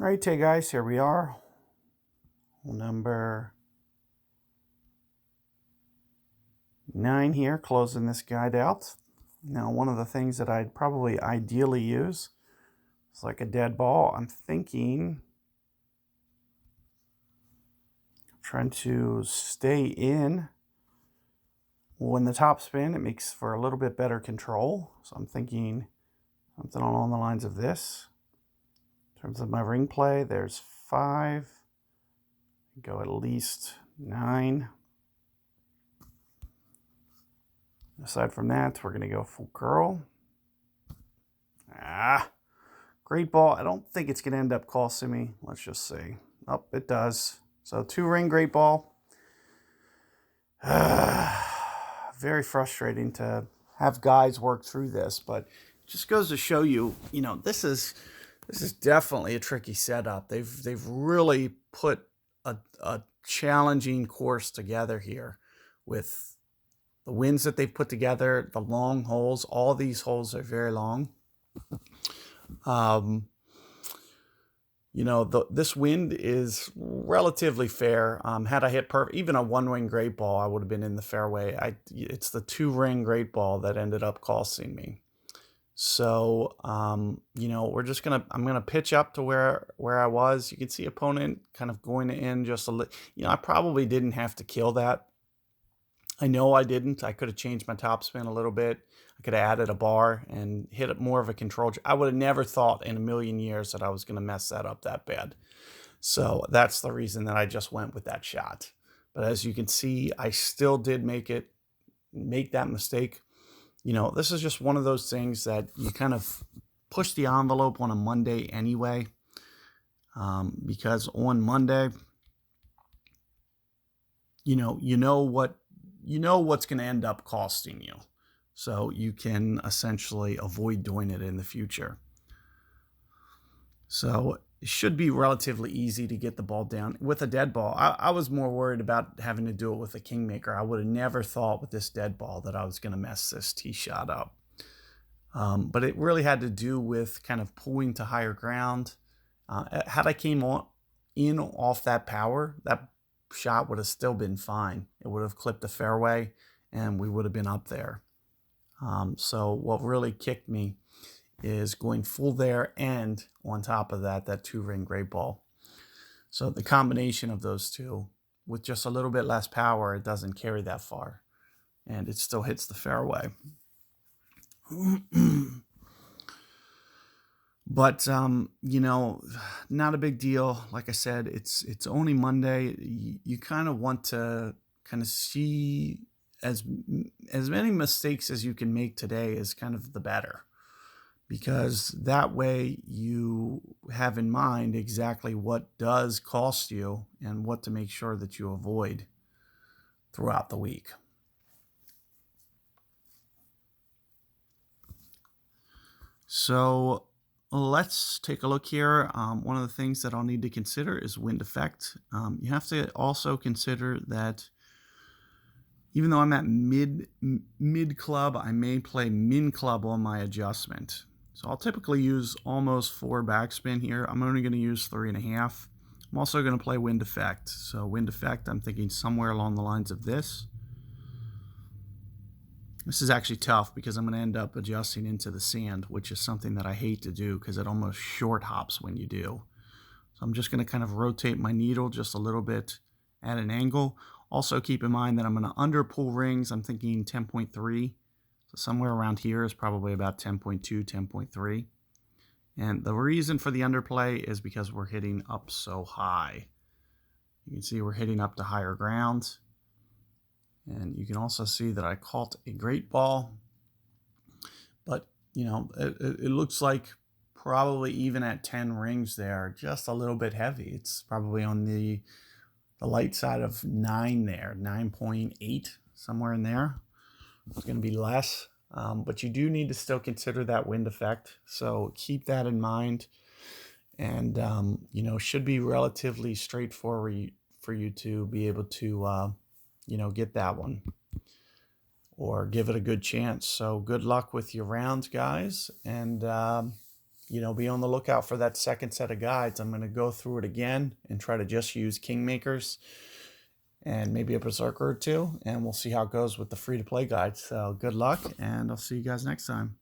Right, hey guys, here we are. Number 9 here, closing this guide out. Now, one of the things that I'd probably ideally use is like a dead ball. I'm trying to stay in. When the top spin, it makes for a little bit better control. So I'm thinking something along the lines of this. In terms of my ring play, there's 5. Go at least 9. Aside from that, we're going to go full curl. Great ball. I don't think it's going to end up costing me. Let's just see. Oh, it does. So 2 ring great ball. Very frustrating to have guys work through this, but it just goes to show you, this is definitely a tricky setup. They've really put a challenging course together here with the winds that they've put together, the long holes. All these holes are very long. This wind is relatively fair. Had I hit perfect, even a 1-ring great ball, I would have been in the fairway. It's the 2-ring great ball that ended up costing me. So, I'm gonna pitch up to where I was. You can see opponent kind of going in just a little. I probably didn't have to kill that. I know I didn't. I could have changed my topspin a little bit. I could have added a bar and hit it more of a control. I would have never thought in a million years that I was going to mess that up that bad. So that's the reason that I just went with that shot. But as you can see, I still did make that mistake. This is just one of those things that you kind of push the envelope on a Monday anyway. Because on Monday, you know what's going to end up costing you. So you can essentially avoid doing it in the future. So it should be relatively easy to get the ball down. With a dead ball, I was more worried about having to do it with a kingmaker. I would have never thought with this dead ball that I was going to mess this tee shot up. But it really had to do with kind of pulling to higher ground. Had I came in off that power, that shot would have still been fine. It would have clipped the fairway and we would have been up there. So what really kicked me is going full there and on top of that 2-ring great ball. So the combination of those two with just a little bit less power, it doesn't carry that far and it still hits the fairway. But, not a big deal. Like I said, it's only Monday. You kind of want to kind of see as many mistakes as you can make today is kind of the better. Because that way you have in mind exactly what does cost you and what to make sure that you avoid throughout the week. So let's take a look here. One of the things that I'll need to consider is wind effect. You have to also consider that even though I'm at mid club, I may play min club on my adjustment. So I'll typically use almost 4 backspin here. I'm only going to use 3.5. I'm also going to play wind effect. So wind effect, I'm thinking somewhere along the lines of this. This is actually tough because I'm going to end up adjusting into the sand, which is something that I hate to do because it almost short hops when you do. So I'm just going to kind of rotate my needle just a little bit at an angle. Also keep in mind that I'm going to under pull rings. I'm thinking 10.3. So somewhere around here is probably about 10.2, 10.3. And the reason for the underplay is because we're hitting up so high. You can see we're hitting up to higher ground. And you can also see that I caught a great ball. But, it looks like probably even at 10 rings there, just a little bit heavy. It's probably on the light side of 9 there, 9.8, somewhere in there. It's going to be less. But you do need to still consider that wind effect. So keep that in mind. And, should be relatively straightforward for you to be able to, get that one or give it a good chance. So good luck with your rounds, guys. And, be on the lookout for that second set of guides. I'm going to go through it again and try to just use Kingmakers and maybe a Berserker or two, and we'll see how it goes with the free-to-play guide. So good luck, and I'll see you guys next time.